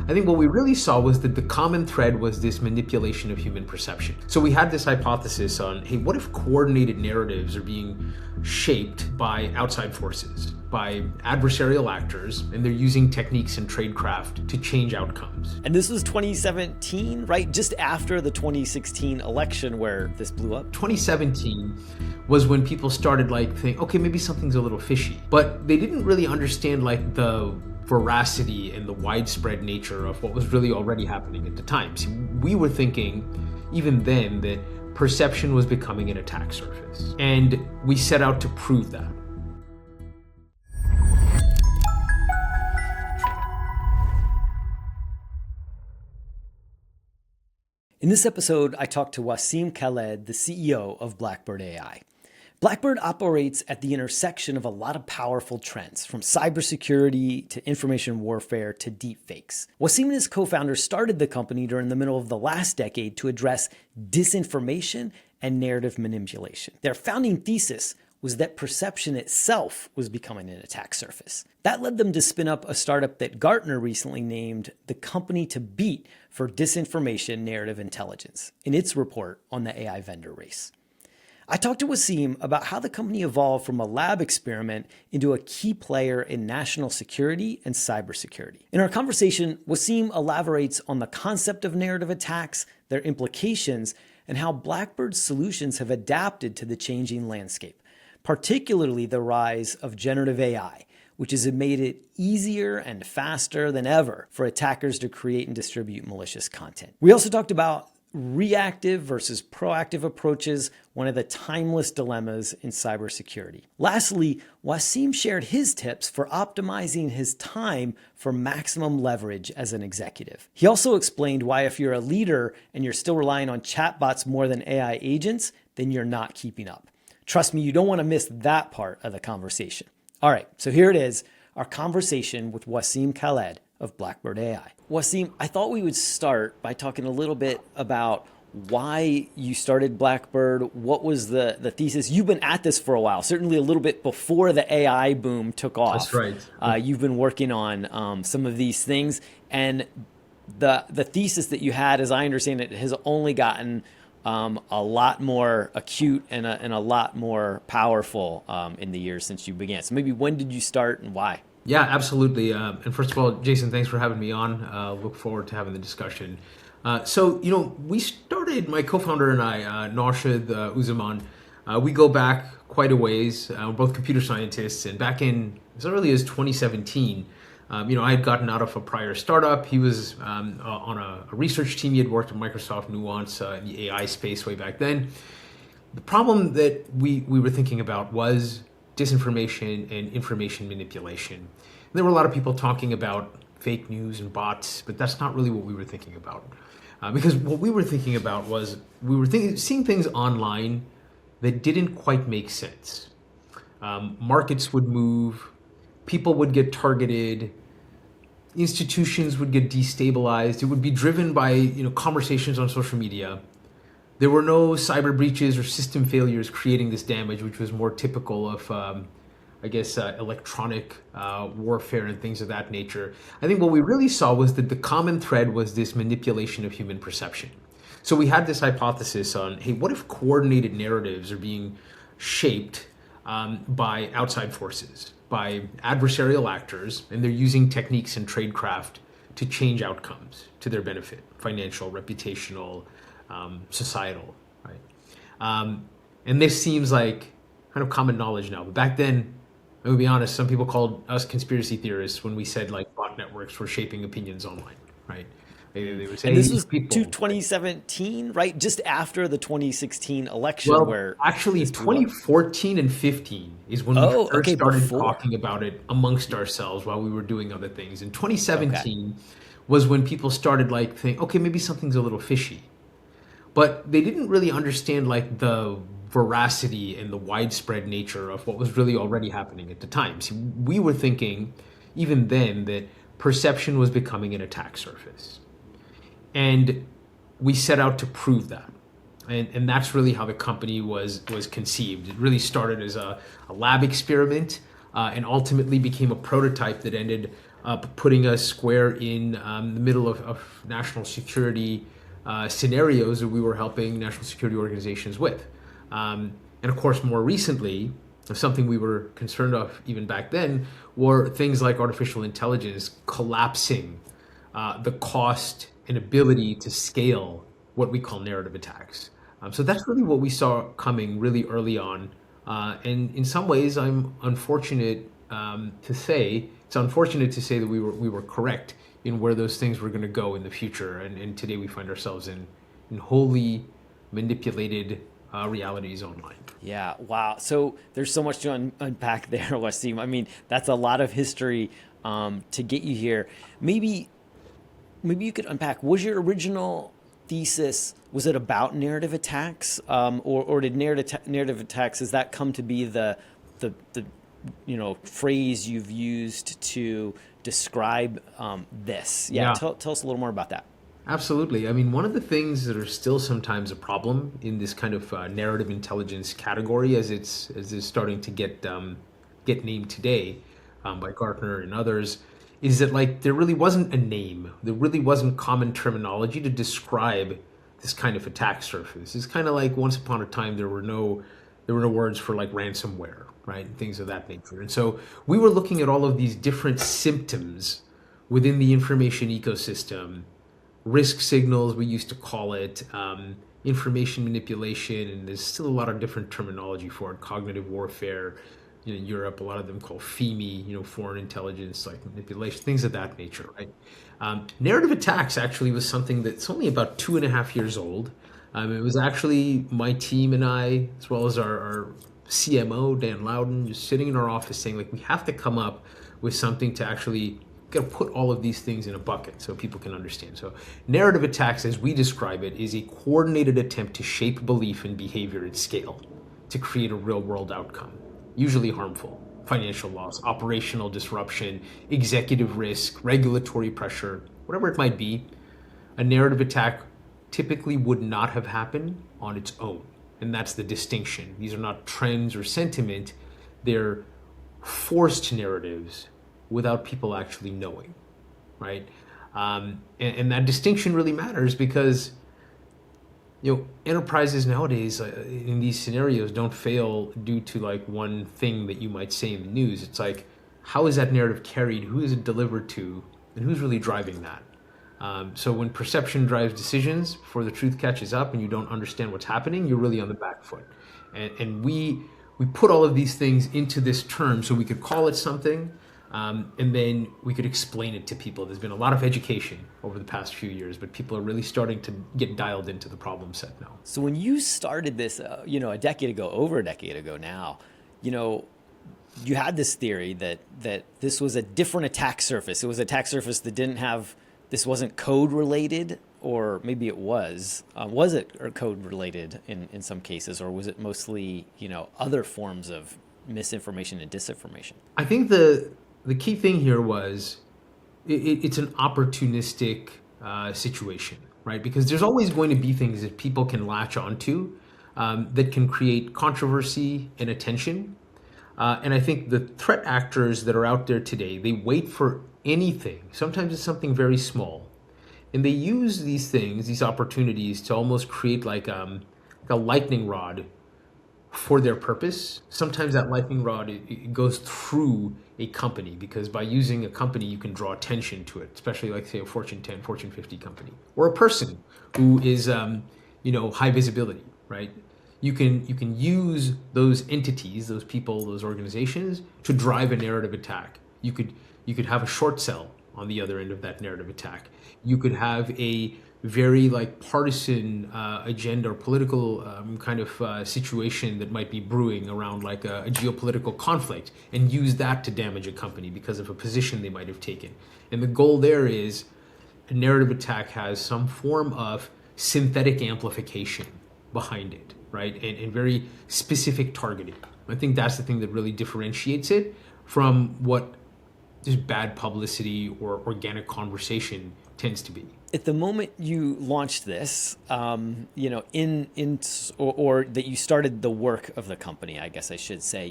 I think what we really saw was that the common thread was this manipulation of human perception. So we had this hypothesis on, hey, what if coordinated narratives are being shaped by outside forces, by adversarial actors, and they're using techniques and tradecraft to change outcomes. And this was 2017, right? Just after the 2016 election where this blew up. 2017 was when people started think, okay, maybe something's a little fishy. But they didn't really understand the veracity and the widespread nature of what was really already happening at the time. See, we were thinking even then that perception was becoming an attack surface. And we set out to prove that. In this episode, I talked to Wasim Khaled, the CEO of Blackbird AI. Blackbird operates at the intersection of a lot of powerful trends, from cybersecurity to information warfare to deepfakes. Wasim and his co-founder started the company during the middle of the last decade to address disinformation and narrative manipulation. Their founding thesis was that perception itself was becoming an attack surface. That led them to spin up a startup that Gartner recently named the company to beat for disinformation narrative intelligence in its report on the AI vendor race. I talked to Wasim about how the company evolved from a lab experiment into a key player in national security and cybersecurity. In our conversation, Wasim elaborates on the concept of narrative attacks, their implications, and how Blackbird's solutions have adapted to the changing landscape, particularly the rise of generative AI, which has made it easier and faster than ever for attackers to create and distribute malicious content. We also talked about reactive versus proactive approaches, one of the timeless dilemmas in cybersecurity. Lastly, Wasim shared his tips for optimizing his time for maximum leverage as an executive. He also explained why if you're a leader and you're still relying on chatbots more than AI agents, then you're not keeping up. Trust me, you don't want to miss that part of the conversation. All right, so here it is, our conversation with Wasim Khaled of Blackbird AI. Wasim, I thought we would start by talking a little bit about why you started Blackbird. What was the thesis? You've been at this for a while, certainly a little bit before the AI boom took off. That's right. You've been working on some of these things, and the thesis that you had, as I understand it, has only gotten a lot more acute and a lot more powerful in the years since you began. So maybe when did you start and why? Yeah, absolutely. And first of all, Jason, thanks for having me on. Look forward to having the discussion. We started, my co-founder and I, Naushad Uzaman, we go back quite a ways. We're both computer scientists. And back in as early as 2017, I had gotten out of a prior startup. He was on a research team. He had worked at Microsoft Nuance in the AI space way back then. The problem that we were thinking about was disinformation and information manipulation. And there were a lot of people talking about fake news and bots, but that's not really what we were thinking about. Because what we were thinking about was we were seeing things online that didn't quite make sense. Markets would move, people would get targeted, institutions would get destabilized. It would be driven by conversations on social media. There were no cyber breaches or system failures creating this damage, which was more typical of, electronic warfare and things of that nature. I think what we really saw was that the common thread was this manipulation of human perception. So we had this hypothesis on, hey, what if coordinated narratives are being shaped by outside forces, by adversarial actors, and they're using techniques and tradecraft to change outcomes to their benefit, financial, reputational, societal, right? And this seems like kind of common knowledge now. But back then, I will be honest, some people called us conspiracy theorists when we said bot networks were shaping opinions online, right? They would say, and this was people, 2017, right? Just after the 2016 election, well, actually 2014 and 15 is when we first started talking about it amongst ourselves while we were doing other things. And 2017 was when people started think, okay, maybe something's a little fishy. But they didn't really understand the veracity and the widespread nature of what was really already happening at the time. See, we were thinking even then that perception was becoming an attack surface. And we set out to prove that. And that's really how the company was conceived. It really started as a lab experiment and ultimately became a prototype that ended putting us square in the middle of national security scenarios that we were helping national security organizations with. And of course, more recently, something we were concerned of even back then were things like artificial intelligence collapsing the cost and ability to scale what we call narrative attacks. So that's really what we saw coming really early on. And in some ways, it's unfortunate to say that we were correct in where those things were going to go in the future. And today we find ourselves in wholly manipulated realities online. Yeah, wow. So there's so much to unpack there, Wasim. I mean, that's a lot of history to get you here. Maybe you could unpack, was your original thesis, was it about narrative attacks, or did narrative attacks, has that come to be the phrase you've used to describe this? Yeah, Yeah. tell us a little more about that. Absolutely. I mean, one of the things that are still sometimes a problem in this kind of narrative intelligence category, as it's starting to get named today by Gartner and others, is that like there really wasn't a name, there really wasn't common terminology to describe this kind of attack surface. It's kind of like once upon a time there were no words for like ransomware, right, and things of that nature. And so we were looking at all of these different symptoms within the information ecosystem, risk signals, we used to call it, information manipulation, and there's still a lot of different terminology for it, cognitive warfare. In Europe, a lot of them call FIMI, foreign intelligence, like manipulation, things of that nature, right? Narrative attacks actually was something that's only about 2.5 years old. It was actually my team and I, as well as our CMO, Dan Loudon, just sitting in our office saying, like, we have to come up with something to actually got to put all of these things in a bucket so people can understand. So narrative attacks, as we describe it, is a coordinated attempt to shape belief and behavior at scale to create a real world outcome, usually harmful. Financial loss, operational disruption, executive risk, regulatory pressure, whatever it might be. A narrative attack typically would not have happened on its own. And that's the distinction. These are not trends or sentiment. They're forced narratives without people actually knowing, right? And that distinction really matters because enterprises nowadays in these scenarios don't fail due to like one thing that you might say in the news. It's like, how is that narrative carried? Who is it delivered to? And who's really driving that? So when perception drives decisions before the truth catches up and you don't understand what's happening, you're really on the back foot. And we put all of these things into this term so we could call it something. And then we could explain it to people. There's been a lot of education over the past few years, but people are really starting to get dialed into the problem set now. So when you started this, over a decade ago now, you had this theory that this was a different attack surface. It was an attack surface that this wasn't code related, or maybe it was. Was it code related in some cases, or was it mostly, other forms of misinformation and disinformation? I think the key thing here was it's an opportunistic situation, right? Because there's always going to be things that people can latch onto that can create controversy and attention. And I think the threat actors that are out there today, they wait for anything. Sometimes it's something very small. And they use these things, these opportunities, to almost create like a lightning rod for their purpose. Sometimes that lightning rod, it goes through a company, because by using a company, you can draw attention to it, especially like, say, a Fortune 10, Fortune 50 company, or a person who is, high visibility, right? You can use those entities, those people, those organizations to drive a narrative attack. You could have a short sell on the other end of that narrative attack. You could have a very like partisan agenda or political kind of situation that might be brewing around like a geopolitical conflict, and use that to damage a company because of a position they might have taken. And the goal there is a narrative attack has some form of synthetic amplification behind it, right? And very specific targeting. I think that's the thing that really differentiates it from what just bad publicity or organic conversation tends to be. At the moment you launched this, or that you started the work of the company, I guess I should say,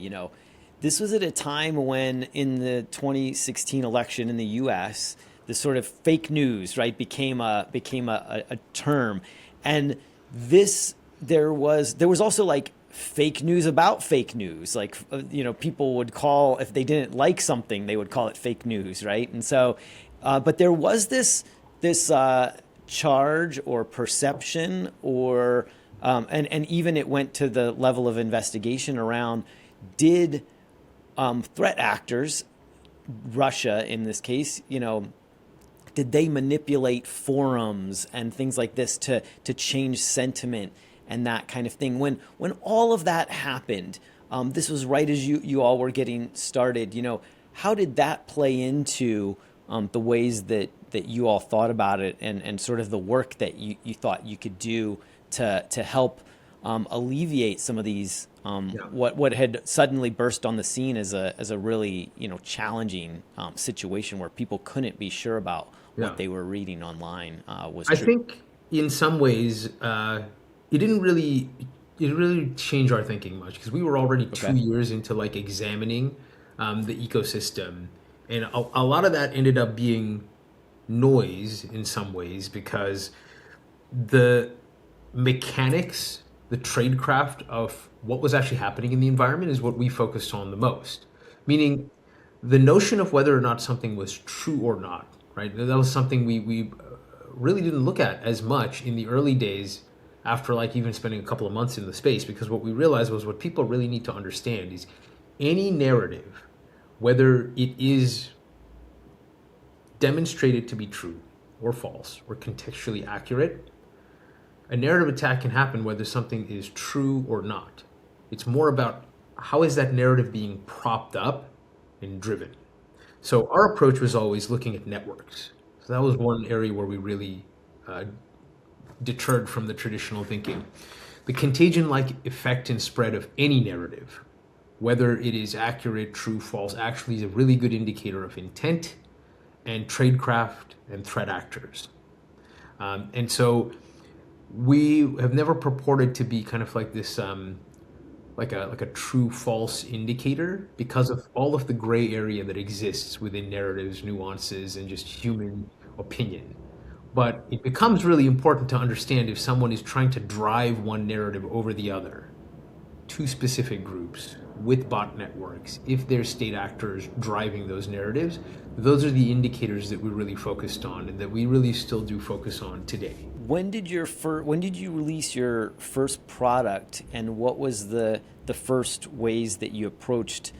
This was at a time when, in the 2016 election in the U.S., the sort of fake news, right, became a term, and this there was also like fake news about fake news. Like people would call, if they didn't like something, they would call it fake news, right? And so, but there was this charge or perception, or and even it went to the level of investigation around, did threat actors, Russia in this case, did they manipulate forums and things like this to change sentiment and that kind of thing? When all of that happened, this was right as you all were getting started. How did that play into the ways that you all thought about it, and sort of the work that you thought you could do to help alleviate some of these Yeah. what had suddenly burst on the scene as a really challenging situation where people couldn't be sure about Yeah. what they were reading online was I true. think in some ways, it didn't really change our thinking much because we were already Okay. 2 years into like examining the ecosystem, and a lot of that ended up being noise in some ways because the mechanics, the tradecraft of what was actually happening in the environment is what we focused on the most. Meaning, the notion of whether or not something was true or not, right? That was something we really didn't look at as much in the early days after like even spending a couple of months in the space, because what we realized was what people really need to understand is any narrative, whether it is demonstrated to be true or false or contextually accurate, a narrative attack can happen whether something is true or not. It's more about how is that narrative being propped up and driven. So our approach was always looking at networks. So that was one area where we really uh, deterred from the traditional thinking. The contagion-like effect and spread of any narrative, whether it is accurate, true, false, actually is a really good indicator of intent and tradecraft and threat actors. And so we have never purported to be kind of like this like a true false indicator because of all of the gray area that exists within narratives, nuances, and just human opinion. But it becomes really important to understand if someone is trying to drive one narrative over the other, two specific groups with bot networks, if there's state actors driving those narratives, those are the indicators that we really focused on and that we really still do focus on today. When did you release your first product, and what was the first ways that you approached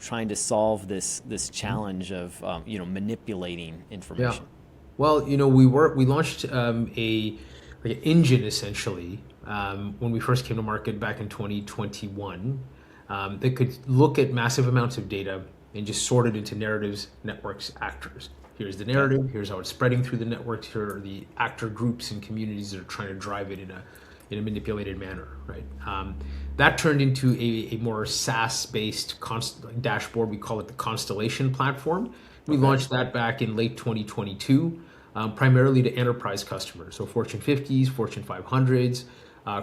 trying to solve this challenge of manipulating Yeah. information? Well, we launched a like an engine essentially when we first came to market back in 2021 that could look at massive amounts of data and just sort it into narratives, networks, actors. Here's the Okay. narrative. Here's how it's spreading through the networks. Here are the actor groups and communities that are trying to drive it in a manipulated manner, right? That turned into a more SaaS-based dashboard. We call it the Constellation platform. We Okay. launched that back in late 2022, primarily to enterprise customers, so Fortune 50s, Fortune 500s,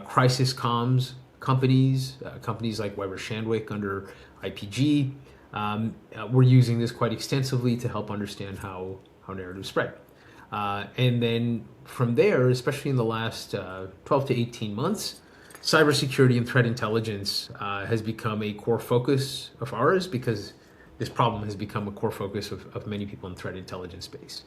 crisis comms companies, companies like Weber Shandwick under IPG. We're using this quite extensively to help understand how narratives spread. And then from there, especially in the last 12 to 18 months, cybersecurity and threat intelligence has become a core focus of ours because this problem has become a core focus of many people in threat intelligence space.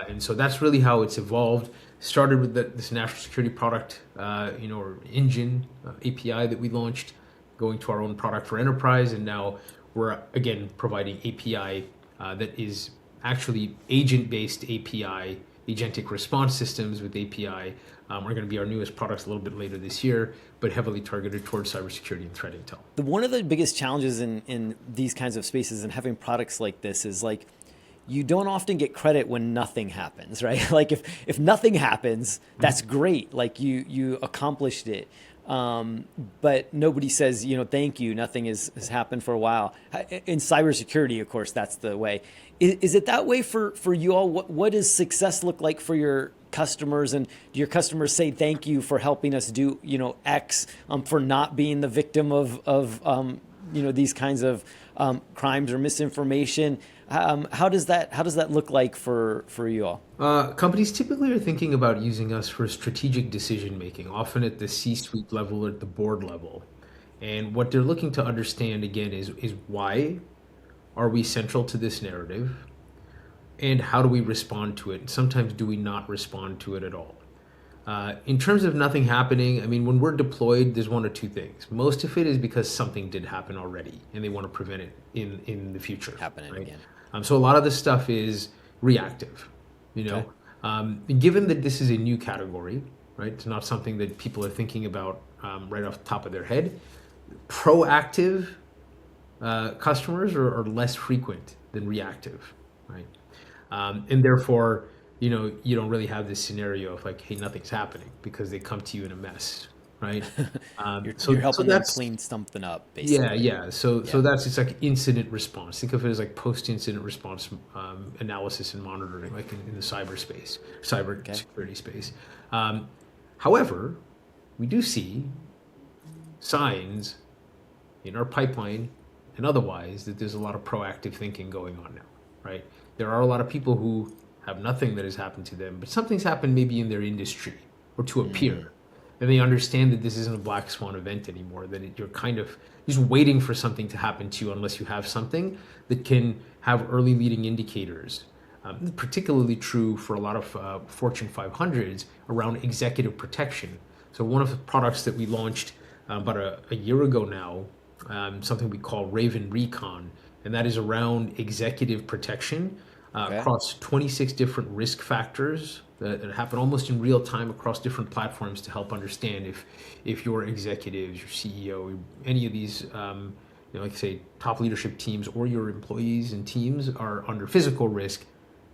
And so that's really how it's evolved. Started with this national security product, or engine API that we launched, going to our own product for enterprise, and now we're again providing API that is actually agent-based API, agentic response systems with API are going to be our newest products a little bit later this year, but heavily targeted towards cybersecurity and threat intel. One of the biggest challenges in these kinds of spaces and having products like this is like you don't often get credit when nothing happens, right? Like if nothing happens, that's great. Like you accomplished it. But nobody says, thank you. Nothing has happened for a while. In cybersecurity, of course, that's the way. Is it that way for you all? What does success look like for your customers? And do your customers say thank you for helping us do, X, for not being the victim of these kinds of crimes or misinformation. How does that look like for you all? Companies typically are thinking about using us for strategic decision making, often at the C-suite level or at the board level. And what they're looking to understand again is why are we central to this narrative, and how do we respond to it? And sometimes do we not respond to it at all? In terms of nothing happening, I mean, when we're deployed, there's one or two things. Most of it is because something did happen already, and they want to prevent it in the future. Happening again. So a lot of this stuff is reactive. Okay. Given that this is a new category, right? It's not something that people are thinking about right off the top of their head. Proactive customers are less frequent than reactive, right? And therefore, you don't really have this scenario of like, hey, nothing's happening, because they come to you in a mess, right? You're helping them clean something up, basically. Yeah. So that's, it's like incident response. Think of it as like post-incident response analysis and monitoring, like in the cybersecurity space. However, we do see signs in our pipeline and otherwise that there's a lot of proactive thinking going on now, right? There are a lot of people who have nothing that has happened to them, but something's happened maybe in their industry or to a peer. And they understand that this isn't a black swan event anymore, that you're kind of just waiting for something to happen to you unless you have something that can have early leading indicators. Particularly true for a lot of Fortune 500s around executive protection. So one of the products that we launched about a year ago now, something we call Raven Recon, and that is around executive protection across 26 different risk factors that happen almost in real time across different platforms to help understand if your executives, your CEO, any of these, like say top leadership teams or your employees and teams are under physical risk,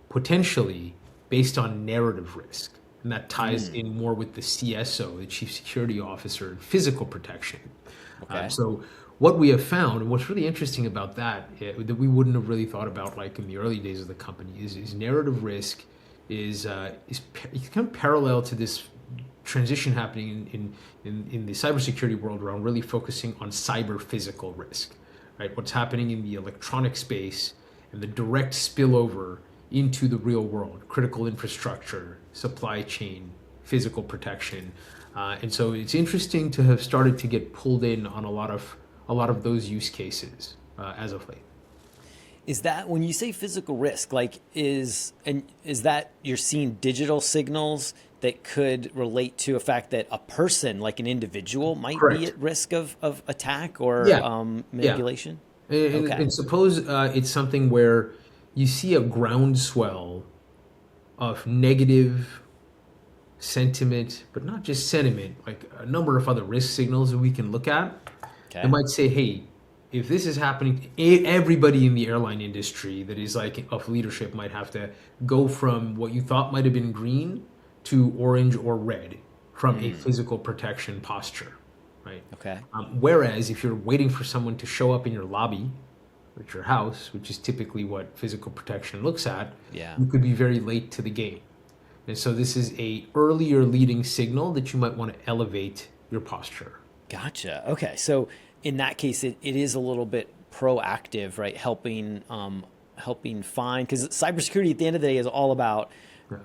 potentially based on narrative risk. And that ties in more with the CSO, the Chief Security Officer, and physical protection. So what we have found, and what's really interesting about that we wouldn't have really thought about like in the early days of the company, is narrative risk is kind of parallel to this transition happening in the cybersecurity world around really focusing on cyber physical risk, right? What's happening in the electronic space and the direct spillover into the real world, critical infrastructure, supply chain, physical protection. And so it's interesting to have started to get pulled in on a lot of those use cases as of late. Is that when you say physical risk, like is that you're seeing digital signals that could relate to a fact that a person, like an individual, might Correct. be at risk of attack or manipulation? And suppose it's something where you see a groundswell of negative sentiment, but not just sentiment, like a number of other risk signals that we can look at. They might say, hey, if this is happening, everybody in the airline industry that is like of leadership might have to go from what you thought might have been green to orange or red from a physical protection posture, right? Whereas if you're waiting for someone to show up in your lobby at your house, which is typically what physical protection looks at, you could be very late to the game. And so this is a earlier leading signal that you might want to elevate your posture. Gotcha. Okay. So in that case, it is a little bit proactive, right? Helping find, because cybersecurity at the end of the day is all about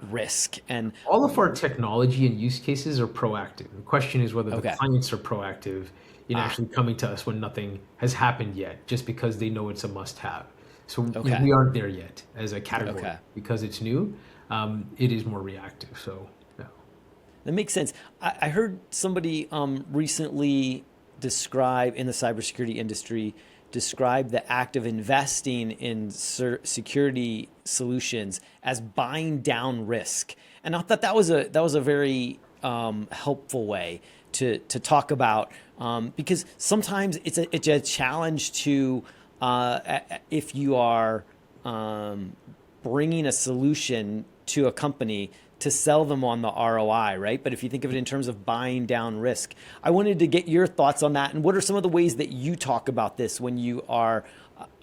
risk. And all of our technology and use cases are proactive. The question is whether the clients are proactive in actually coming to us when nothing has happened yet, just because they know it's a must-have. So we aren't there yet as a category because it's new. It is more reactive. So yeah, that makes sense. I heard somebody recently describe in the cybersecurity industry the act of investing in security solutions as buying down risk, and I thought that was a very helpful way to talk about because sometimes it's a challenge to if you are bringing a solution to a company to sell them on the ROI, right? But if you think of it in terms of buying down risk, I wanted to get your thoughts on that. And what are some of the ways that you talk about this when you are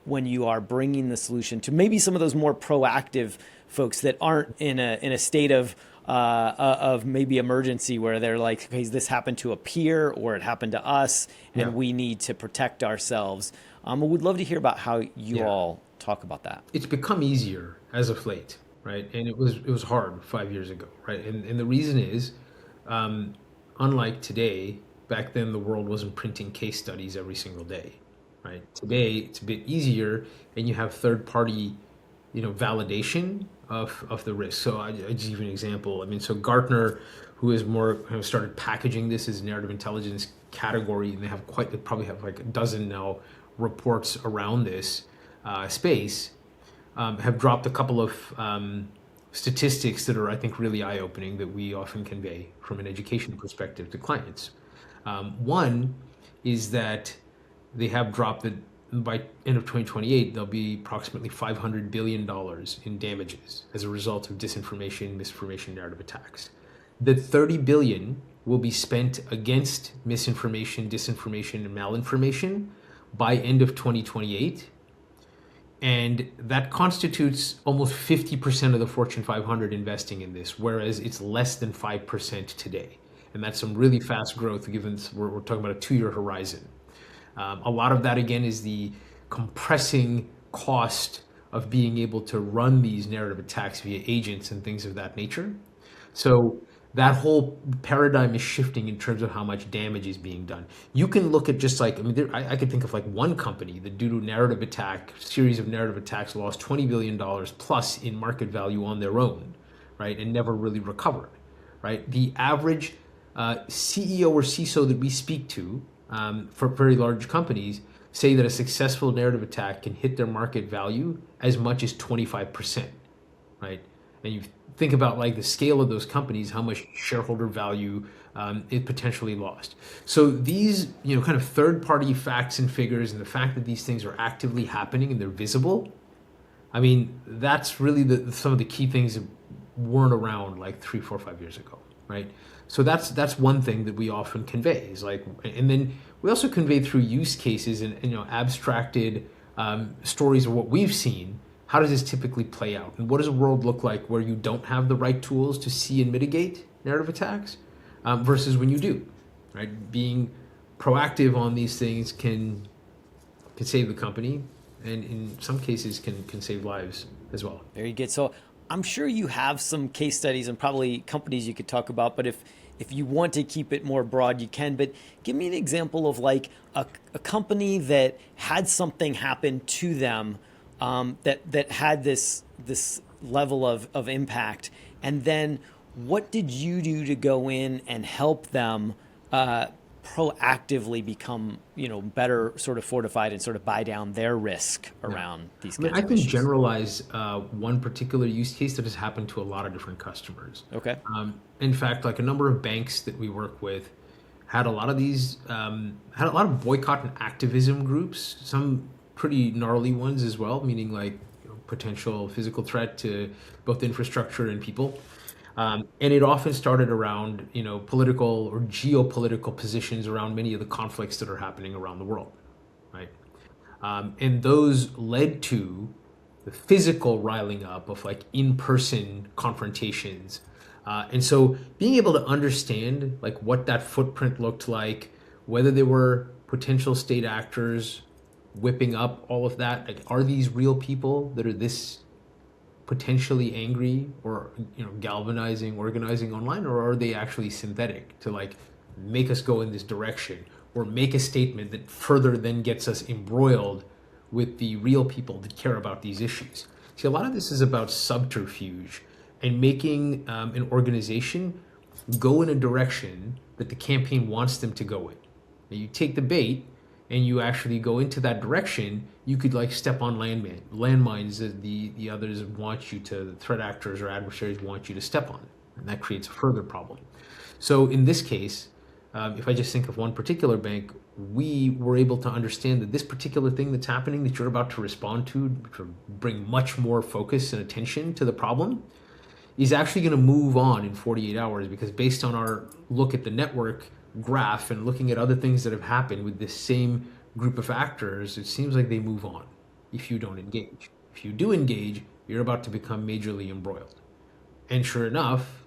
bringing the solution to maybe some of those more proactive folks that aren't in a state of of maybe emergency where they're like, okay, this happened to a peer or it happened to us, Yeah. and we need to protect ourselves. I would love to hear about how you Yeah. all talk about that. It's become easier as of late, right? And it was hard 5 years ago, right? And the reason is, um, unlike today, back then the world wasn't printing case studies every single day, right? Today it's a bit easier, and you have third party, validation of the risk. So I just give you an example. I mean, so Gartner, who is more kind of started packaging this as narrative intelligence category, and they probably have like a dozen now reports around this space, have dropped a couple of statistics that are, I think, really eye-opening that we often convey from an education perspective to clients. One is that they have dropped that by end of 2028, there'll be approximately $500 billion in damages as a result of disinformation, misinformation, narrative attacks. The 30 billion will be spent against misinformation, disinformation, and malinformation by end of 2028. And that constitutes almost 50% of the Fortune 500 investing in this, whereas it's less than 5% today. And that's some really fast growth given we're talking about a 2-year horizon. A lot of that, again, is the compressing cost of being able to run these narrative attacks via agents and things of that nature. So that whole paradigm is shifting in terms of how much damage is being done. You can look at just like, I mean, I could think of like one company that due to narrative attack, series of narrative attacks, lost $20 billion plus in market value on their own, right? And never really recovered, right? The average CEO or CISO that we speak to for very large companies say that a successful narrative attack can hit their market value as much as 25%, right? And you think about like the scale of those companies, how much shareholder value it potentially lost. So these, kind of third-party facts and figures, and the fact that these things are actively happening and they're visible, I mean, that's really some of the key things that weren't around like 3, 4, 5 years ago, right? So that's one thing that we often convey is like, and then we also convey through use cases and abstracted stories of what we've seen. How does this typically play out? And what does a world look like where you don't have the right tools to see and mitigate narrative attacks versus when you do, right? Being proactive on these things can save the company, and in some cases can save lives as well. Very good. So I'm sure you have some case studies and probably companies you could talk about, but if you want to keep it more broad, you can. But give me an example of like a company that had something happen to them that had this level of impact, and then what did you do to go in and help them proactively become better sort of fortified and sort of buy down their risk around these I mean, kinds I of can issues? generalize one particular use case that has happened to a lot of different customers. Okay. In fact, like a number of banks that we work with had a lot of these, had a lot of boycott and activism groups, some pretty gnarly ones as well, meaning like potential physical threat to both infrastructure and people. And it often started around, political or geopolitical positions around many of the conflicts that are happening around the world, right? And those led to the physical riling up of like in-person confrontations. And so being able to understand like what that footprint looked like, whether there were potential state actors whipping up all of that, like are these real people that are this potentially angry or galvanizing, organizing online, or are they actually synthetic to like make us go in this direction or make a statement that further then gets us embroiled with the real people that care about these issues? See, a lot of this is about subterfuge and making an organization go in a direction that the campaign wants them to go in. Now, you take the bait and you actually go into that direction, you could like step on landmines that the others want you to, the threat actors or adversaries want you to step on, and that creates a further problem. So in this case, if I just think of one particular bank, we were able to understand that this particular thing that's happening that you're about to respond to bring much more focus and attention to the problem, is actually going to move on in 48 hours because based on our look at the network graph and looking at other things that have happened with this same group of actors, it seems like they move on if you don't engage. If you do engage, you're about to become majorly embroiled. And sure enough,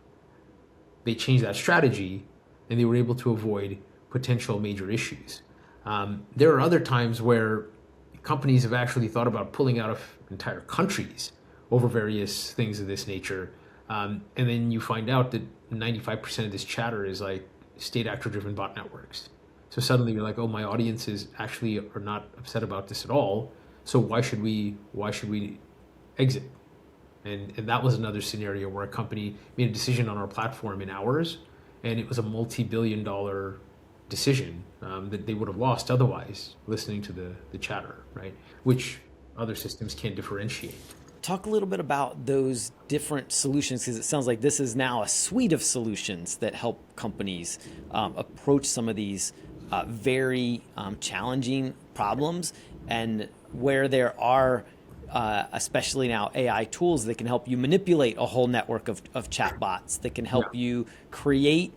they changed that strategy and they were able to avoid potential major issues. There are other times where companies have actually thought about pulling out of entire countries over various things of this nature. And then you find out that 95% of this chatter is like state actor driven bot networks. So suddenly you're like, oh, my audiences actually are not upset about this at all. So why should we exit? And that was another scenario where a company made a decision on our platform in hours, and it was a multi-billion-dollar decision that they would have lost otherwise listening to the chatter, right? Which other systems can't differentiate. Talk a little bit about those different solutions, because it sounds like this is now a suite of solutions that help companies approach some of these very challenging problems, and where there are especially now AI tools that can help you manipulate a whole network of chatbots that can help you create,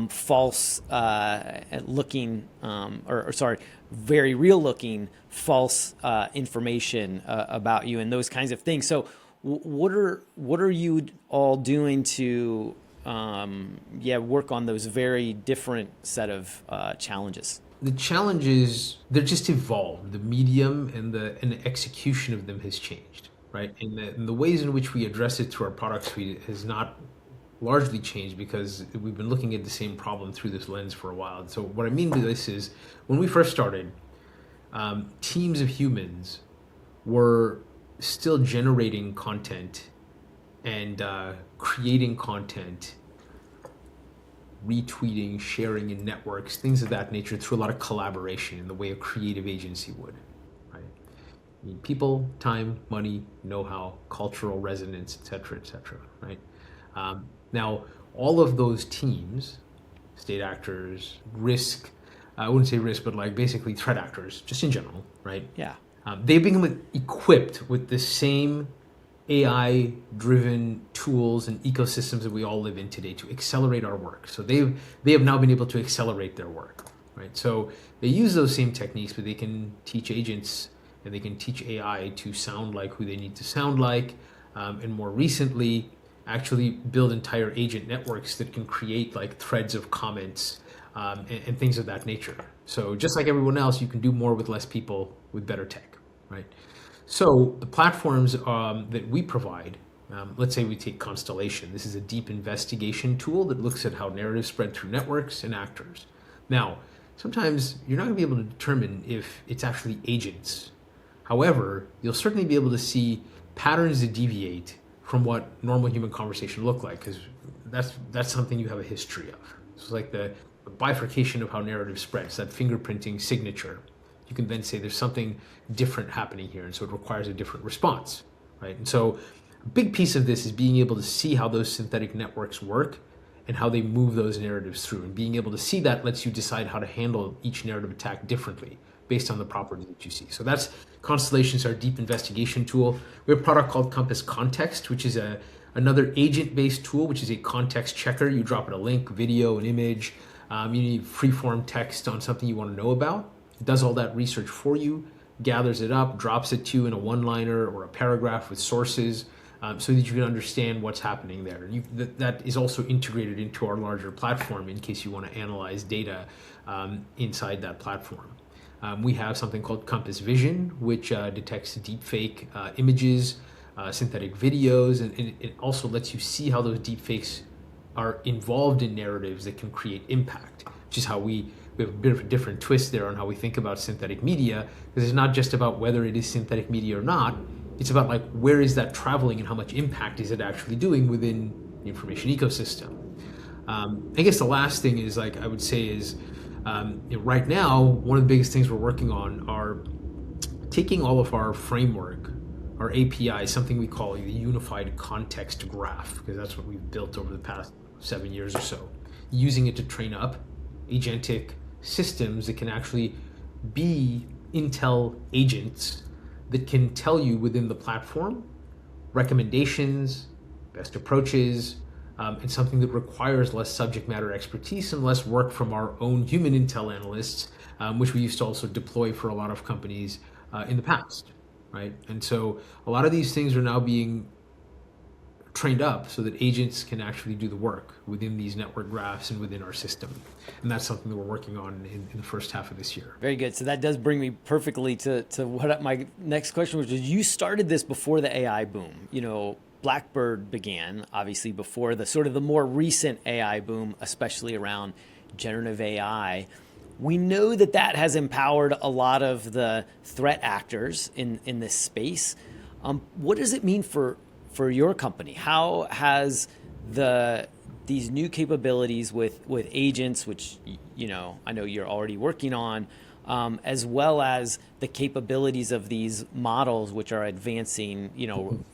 false looking, or sorry, very real looking false information about you and those kinds of things. So what are you all doing to work on those very different set of challenges? The challenges, they're just evolved. The medium and the execution of them has changed, right? And the ways in which we address it through our product suite has not largely changed because we've been looking at the same problem through this lens for a while. So what I mean by this is, when we first started, teams of humans were still generating content and creating content, retweeting, sharing in networks, things of that nature, through a lot of collaboration in the way a creative agency would, right? I mean, people, time, money, know-how, cultural resonance, et cetera, right? Now, all of those teams, state actors, risk, I wouldn't say risk, but like basically threat actors, just in general, right? Yeah. They become equipped with the same AI-driven tools and ecosystems that we all live in today to accelerate our work. So they have now been able to accelerate their work, right? So they use those same techniques, but they can teach agents and they can teach AI to sound like who they need to sound like, and more recently, actually build entire agent networks that can create like threads of comments and things of that nature. So just like everyone else, you can do more with less people with better tech, right? So the platforms that we provide, let's say we take Constellation. This is a deep investigation tool that looks at how narratives spread through networks and actors. Now, sometimes you're not going to be able to determine if it's actually agents. However, you'll certainly be able to see patterns that deviate from what normal human conversation look like, because that's something you have a history of. So it's like the bifurcation of how narrative spreads, that fingerprinting signature. You can then say there's something different happening here, and so it requires a different response, right? And so a big piece of this is being able to see how those synthetic networks work and how they move those narratives through. And being able to see that lets you decide how to handle each narrative attack differently based on the properties that you see. So that's Constellation's our deep investigation tool. We have a product called Compass Context, which is another agent-based tool, which is a context checker. You drop in a link, video, an image. You need free-form text on something you want to know about. It does all that research for you, gathers it up, drops it to you in a one-liner or a paragraph with sources, so that you can understand what's happening there. And that is also integrated into our larger platform in case you want to analyze data inside that platform. We have something called Compass Vision, which detects deepfake images, synthetic videos, and it also lets you see how those deepfakes are involved in narratives that can create impact, which is how we have a bit of a different twist there on how we think about synthetic media, because it's not just about whether it is synthetic media or not. It's about like where is that traveling and how much impact is it actually doing within the information ecosystem. I guess the last thing is like I would say is right now one of the biggest things we're working on are taking all of our framework, our API, something we call the unified context graph, because that's what we've built over the past 7 years or so, using it to train up agentic systems that can actually be Intel agents that can tell you within the platform recommendations, best approaches, and something that requires less subject matter expertise and less work from our own human Intel analysts, which we used to also deploy for a lot of companies in the past, right? And so a lot of these things are now being trained up so that agents can actually do the work within these network graphs and within our system. And that's something that we're working on in the first half of this year. Very good. So that does bring me perfectly to what my next question was. You started this before the AI boom. Blackbird began obviously before the sort of the more recent AI boom, especially around generative AI. We know that has empowered a lot of the threat actors in this space. What does it mean for your company? How has these new capabilities with agents, which I know you're already working on, as well as the capabilities of these models, which are advancing,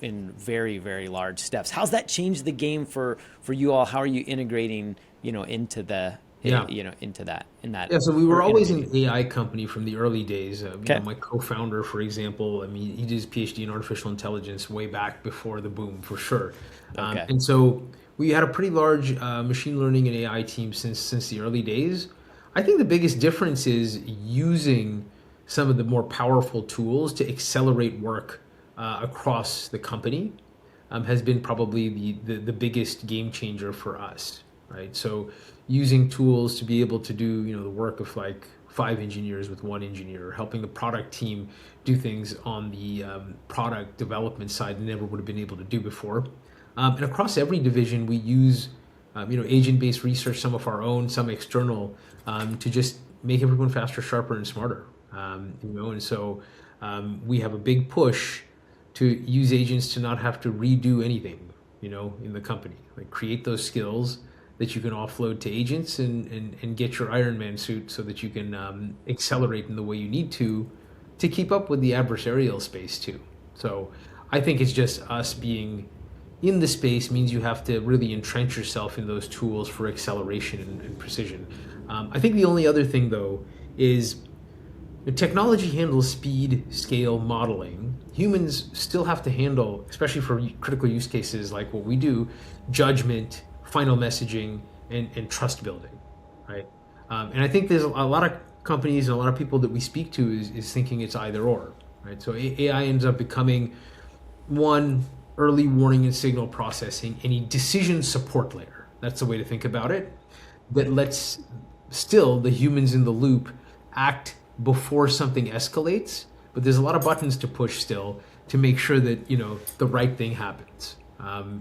in very, very large steps. How's that changed the game for you all? How are you integrating, into the into that Yeah, so we were always an innovating? AI company from the early days. Okay. My co-founder, for example, I mean, he did his PhD in artificial intelligence way back before the boom, for sure. Okay. And so we had a pretty large machine learning and AI team since the early days. I think the biggest difference is using some of the more powerful tools to accelerate work across the company has been probably the biggest game changer for us, right? So using tools to be able to do the work of like 5 engineers with 1 engineer, helping the product team do things on the product development side they never would have been able to do before. And across every division, we use agent-based research, some of our own, some external, to just make everyone faster, sharper, and smarter. And so we have a big push to use agents to not have to redo anything, in the company. Like create those skills that you can offload to agents and get your Iron Man suit so that you can accelerate in the way you need to keep up with the adversarial space too. So I think it's just us being in the space means you have to really entrench yourself in those tools for acceleration and precision. I think the only other thing though is technology handles speed, scale, modeling. Humans still have to handle, especially for critical use cases like what we do, judgment, final messaging, and trust building, right? And I think there's a lot of companies and a lot of people that we speak to is thinking it's either or, right? So AI ends up becoming one, early warning and signal processing, and a decision support layer. That's the way to think about it. That lets still the humans in the loop act before something escalates, but there's a lot of buttons to push still to make sure that the right thing happens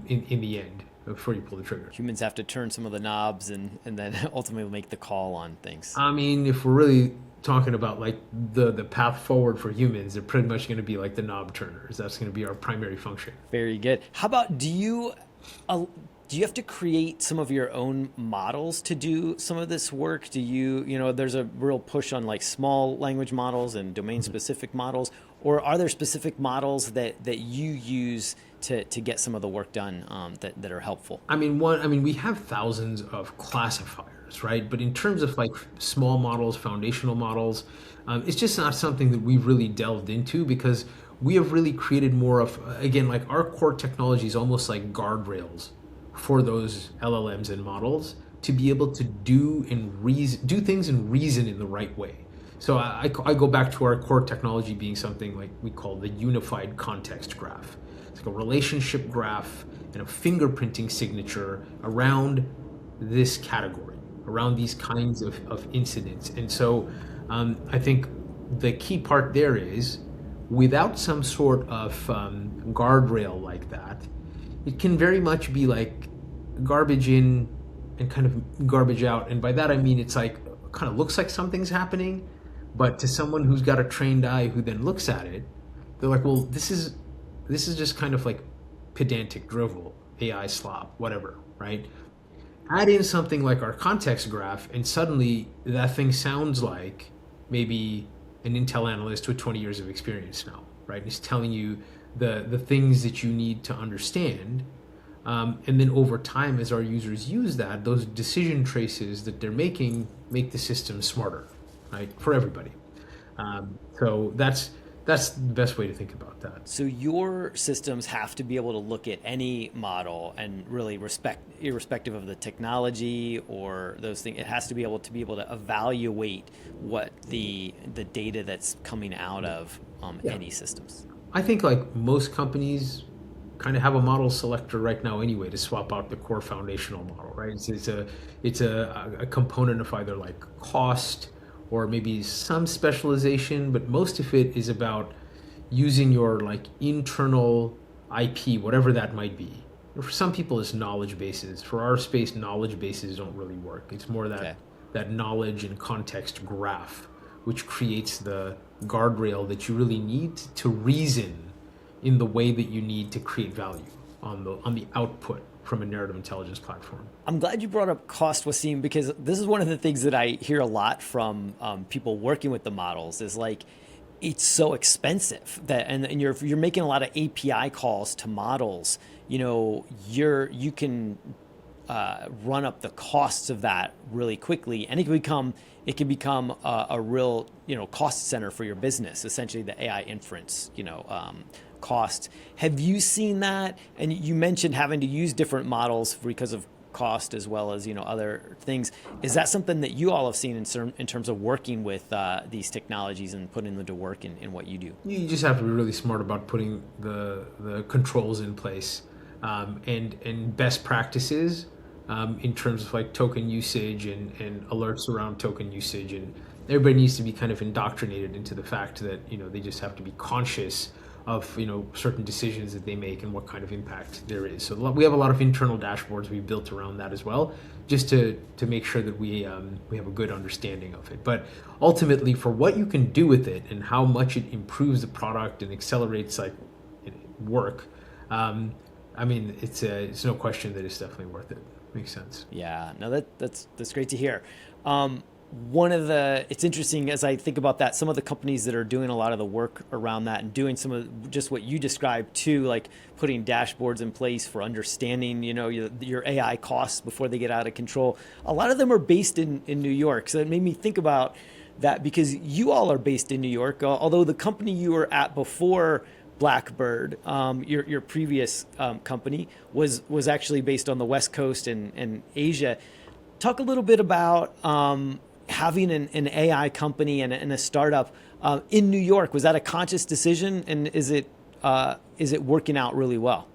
in the end before you pull the trigger. Humans have to turn some of the knobs and then ultimately make the call on things. I mean, if we're really talking about like the path forward for humans, they're pretty much going to be like the knob turners. That's going to be our primary function. Very good. How about do you have to create some of your own models to do some of this work? Do there's a real push on like small language models and domain specific models, or are there specific models that you use to get some of the work done that are helpful? I mean, we have thousands of classifiers, right? But in terms of like small models, foundational models, it's just not something that we've really delved into because we have really created more of, again, like our core technology is almost like guardrails for those LLMs and models to be able to do things and reason in the right way. So I go back to our core technology being something like we call the unified context graph. It's like a relationship graph and a fingerprinting signature around this category, around these kinds of incidents. And so I think the key part there is without some sort of guardrail like that, it can very much be like garbage in and kind of garbage out. And by that I mean it's like kind of looks like something's happening, but to someone who's got a trained eye who then looks at it, they're like, well, this is just kind of like pedantic drivel, AI slop, whatever, right? Add in something like our context graph, and suddenly that thing sounds like maybe an Intel analyst with 20 years of experience now, right? It's telling you the things that you need to understand. And then over time, as our users use that, those decision traces that they're making make the system smarter, right? For everybody. So that's the best way to think about that. So your systems have to be able to look at any model and really irrespective of the technology or those things. It has to be able to evaluate what the data that's coming out of any systems. I think like most companies kind of have a model selector right now anyway to swap out the core foundational model, right? It's a component of either like cost or maybe some specialization, but most of it is about using your like internal IP, whatever that might be. For some people, it's knowledge bases. For our space, knowledge bases don't really work. It's more Okay. that knowledge and context graph, which creates the guardrail that you really need to reason in the way that you need to create value on the output from a narrative intelligence platform. I'm glad you brought up cost, Wasim, because this is one of the things that I hear a lot from people working with the models is like, it's so expensive that, and you're making a lot of API calls to models. You can run up the costs of that really quickly, and it can become a real cost center for your business. Essentially, the AI inference cost. Have you seen that? And you mentioned having to use different models because of cost as well as other things. Is that something that you all have seen in terms of working with these technologies and putting them to work in what you do? You just have to be really smart about putting the controls in place, and best practices in terms of like token usage and alerts around token usage, and everybody needs to be kind of indoctrinated into the fact that they just have to be conscious of certain decisions that they make and what kind of impact there is. So we have a lot of internal dashboards we built around that as well, just to make sure that we have a good understanding of it. But ultimately, for what you can do with it and how much it improves the product and accelerates like work, I mean, it's no question that it's definitely worth it. Makes sense. Yeah, no, that's great to hear. It's interesting as I think about that, some of the companies that are doing a lot of the work around that and doing some of just what you described too, like putting dashboards in place for understanding, your AI costs before they get out of control. A lot of them are based in New York. So it made me think about that because you all are based in New York, although the company you were at before Blackbird, your previous company was actually based on the West Coast and Asia. Talk a little bit about having an AI company and a startup in New York. Was that a conscious decision, and is it working out really well?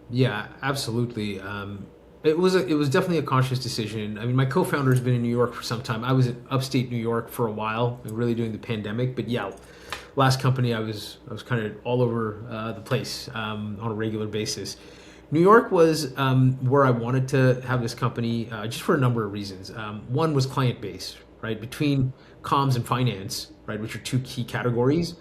Yeah, absolutely. It was definitely a conscious decision. I mean, my co-founder has been in New York for some time. I was in upstate New York for a while, really during the pandemic. But yeah, last company I was kind of all over the place on a regular basis. New York was where I wanted to have this company just for a number of reasons. One was client base, right? Between comms and finance, right, which are two key categories.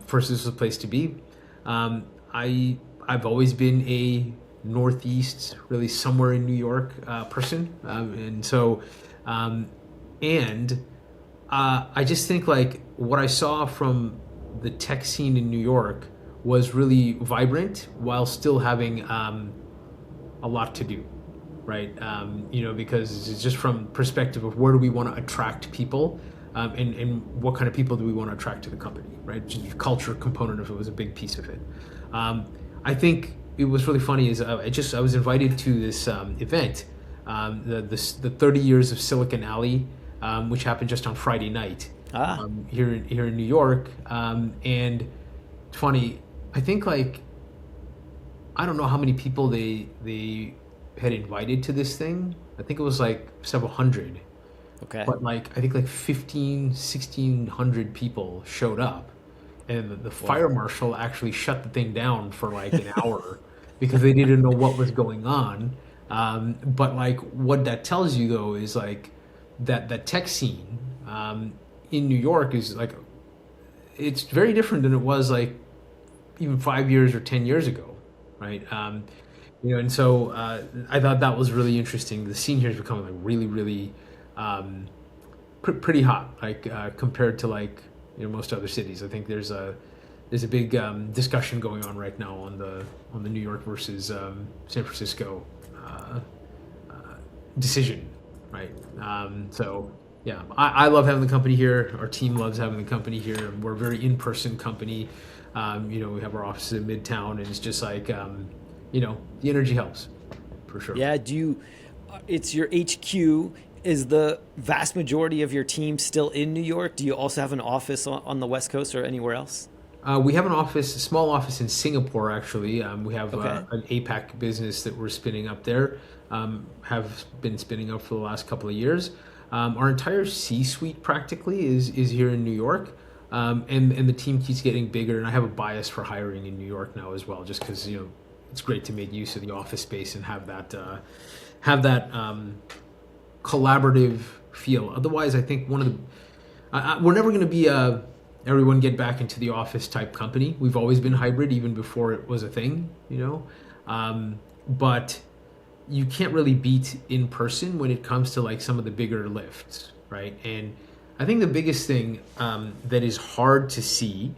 First, this was a place to be. I've always been a Northeast, really somewhere in New York person, I just think like what I saw from the tech scene in New York was really vibrant while still having a lot to do, right? Because it's just from perspective of where do we want to attract people, and what kind of people do we want to attract to the company, right? Just the culture component of it was a big piece of it. I think it was really funny is I was invited to this event, the 30 years of Silicon Alley, which happened just on Friday night here in New York, and it's funny. I think like I don't know how many people they had invited to this thing. I think it was like several hundred. Okay. But like I think like 1,600 people showed up, and the fire marshal actually shut the thing down for like an hour because they didn't know what was going on. But like what that tells you though is like that tech scene in New York is like it's very different than it was like even 5 years or 10 years ago, right? And so I thought that was really interesting. The scene here is becoming like really, really pretty hot, like compared to like most other cities. I think there's a big discussion going on right now on the New York versus San Francisco decision, right? So yeah, I love having the company here. Our team loves having the company here. We're a very in-person company. We have our offices in Midtown, and it's just like the energy helps for sure. Yeah. It's your HQ. Is the vast majority of your team still in New York? Do you also have an office on the West Coast or anywhere else? We have an office, a small office in Singapore, actually. We have Okay. an APAC business that we're spinning up there, have been spinning up for the last couple of years. Our entire C-suite practically is here in New York, and the team keeps getting bigger. And I have a bias for hiring in New York now as well, just because it's great to make use of the office space and have that collaborative feel. Otherwise, I think we're never going to be a everyone get back into the office type company. We've always been hybrid, even before it was a thing. But you can't really beat in person when it comes to like some of the bigger lifts, right? And I think the biggest thing that is hard to see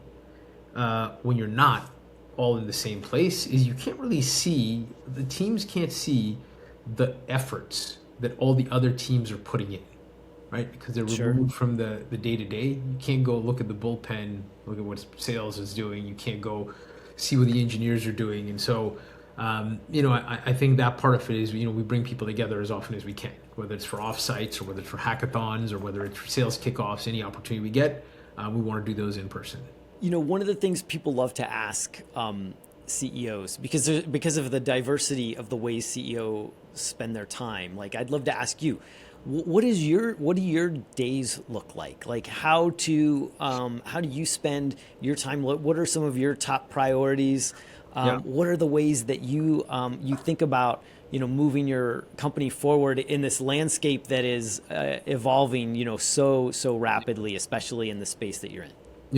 when you're not all in the same place is you can't really see, the teams can't see the efforts that all the other teams are putting in, right? Because they're Sure. removed from the day to day. You can't go look at the bullpen, look at what sales is doing. You can't go see what the engineers are doing. And so, I think that part of it is, we bring people together as often as we can, whether it's for offsites or whether it's for hackathons or whether it's for sales kickoffs, any opportunity we get, we want to do those in person. One of the things people love to ask CEOs, because of the diversity of the ways CEOs spend their time. Like, I'd love to ask you, what do your days look like? Like, how do you spend your time? What are some of your top priorities? Yeah. What are the ways that you think about moving your company forward in this landscape that is evolving so rapidly, especially in the space that you're in?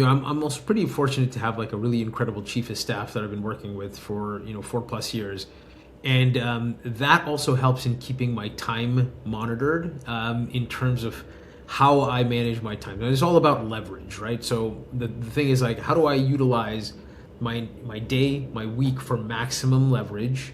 I'm also pretty fortunate to have like a really incredible chief of staff that I've been working with for 4+ years, and that also helps in keeping my time monitored in terms of how I manage my time. And it's all about leverage, right? So the thing is like, how do I utilize my day, my week for maximum leverage?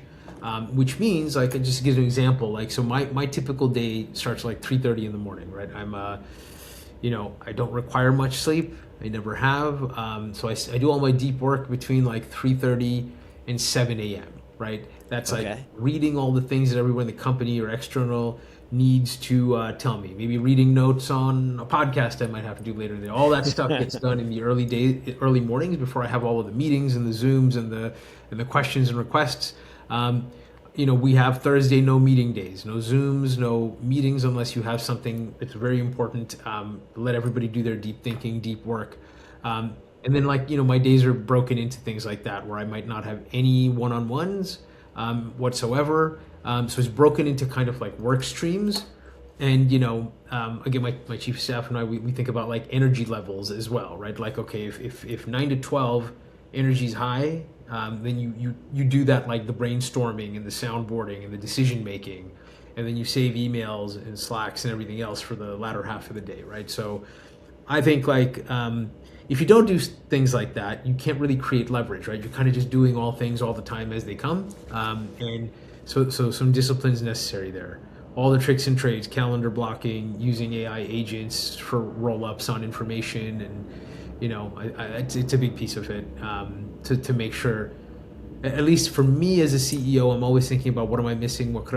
Which means, like, I just give an example. Like, so my typical day starts like 3:30 in the morning, right? I don't require much sleep. I never have. So I do all my deep work between like 3:30 and 7 a.m., right? That's like Okay. reading all the things that everyone in the company or external needs to tell me. Maybe reading notes on a podcast I might have to do later in the day. All that stuff gets done in the early mornings before I have all of the meetings and the Zooms and the questions and requests. We have Thursday no meeting days, no Zooms, no meetings unless you have something that's very important. Let everybody do their deep thinking, deep work. And then, like, my days are broken into things like that where I might not have any one-on-ones whatsoever. So it's broken into kind of like work streams. And, again, my chief of staff and I, we think about like energy levels as well, right? Like, okay, if 9 to 12 energy is high, then you do that, like the brainstorming and the soundboarding and the decision making, and then you save emails and Slacks and everything else for the latter half of the day, right? So I think like if you don't do things like that, you can't really create leverage, right? You're kind of just doing all things all the time as they come, and so some discipline's necessary there. All the tricks and trades, calendar blocking, using AI agents for roll-ups on information, and it's a big piece of it, to make sure, at least for me as a CEO, I'm always thinking about what am I missing, what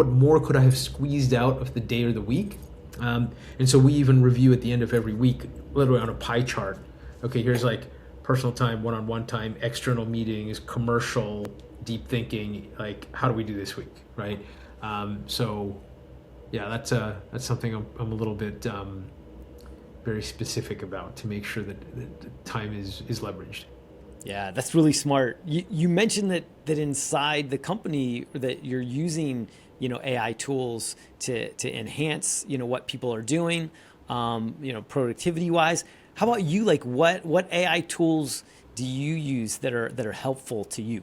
more could I have squeezed out of the day or the week, and so we even review at the end of every week, literally on a pie chart. Okay, here's like personal time, one-on-one time, external meetings, commercial, deep thinking. Like, how do we do this week, right? So yeah, that's something I'm a little bit very specific about to make sure that the time is leveraged. Yeah, that's really smart. You mentioned that inside the company that you're using, AI tools to enhance, what people are doing, productivity wise. How about you? Like, what AI tools do you use that are helpful to you?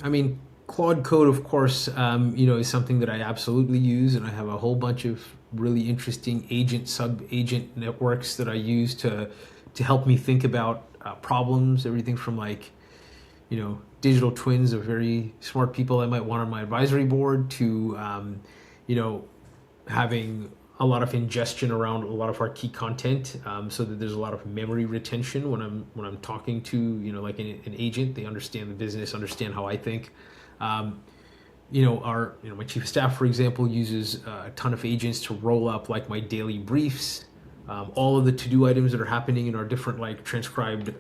I mean, Claude Code, of course, is something that I absolutely use, and I have a whole bunch of really interesting sub-agent networks that I use to help me think about problems. Everything from like, digital twins of very smart people I might want on my advisory board to, having a lot of ingestion around a lot of our key content, so that there's a lot of memory retention when I'm talking to like an agent. They understand the business, understand how I think. My chief of staff, for example, uses a ton of agents to roll up like my daily briefs, all of the to-do items that are happening in our different like transcribed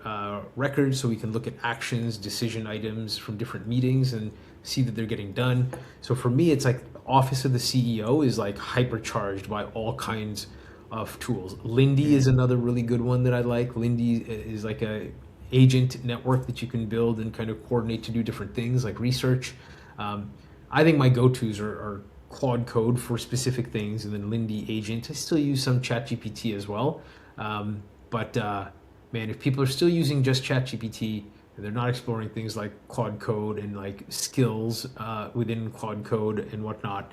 records, so we can look at actions, decision items from different meetings and see that they're getting done. So for me, it's like the office of the CEO is like hypercharged by all kinds of tools. Lindy is another really good one that I like. Lindy is like a agent network that you can build and kind of coordinate to do different things like research. I think my go-tos are Claude Code for specific things, and then Lindy Agent. I still use some ChatGPT as well, but man, if people are still using just ChatGPT and they're not exploring things like Claude Code and like skills within Claude Code and whatnot,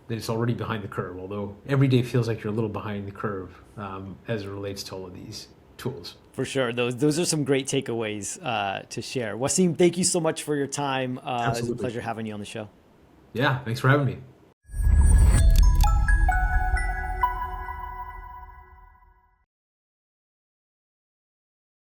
it's already behind the curve. Although every day feels like you're a little behind the curve as it relates to all of these tools. For sure. Those are some great takeaways to share. Wasim, thank you so much for your time. It was a Absolutely. pleasure having you on the show. Yeah, thanks for having me.